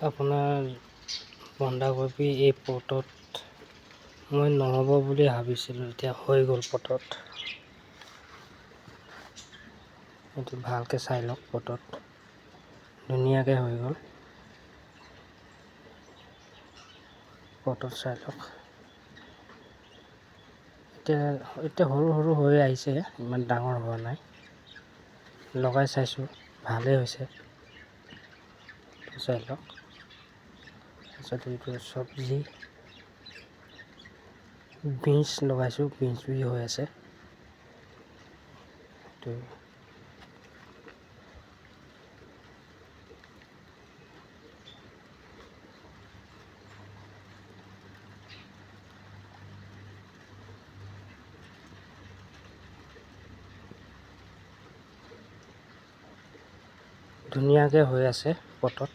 আপোনাৰ বন্ধাকবি এই পটত মই নহ'ব বুলি ভাবিছিলোঁ, এতিয়া হৈ গ'ল পটত। এইটো ভালকৈ চাই লওক, পটত ধুনীয়াকৈ হৈ গ'ল। পটত চাই লওক, এতিয়া সৰু সৰু হৈ আহিছে, ইমান ডাঙৰ হোৱা নাই। লগাই চাইছোঁ, ভালেই হৈছে। চাই লওক। তাৰপিছত এইটো চব্জি, বিনছ লগাইছোঁ, বিনছ হৈ আছে। এইটো ধুনীয়াকৈ হৈ আছে পটত।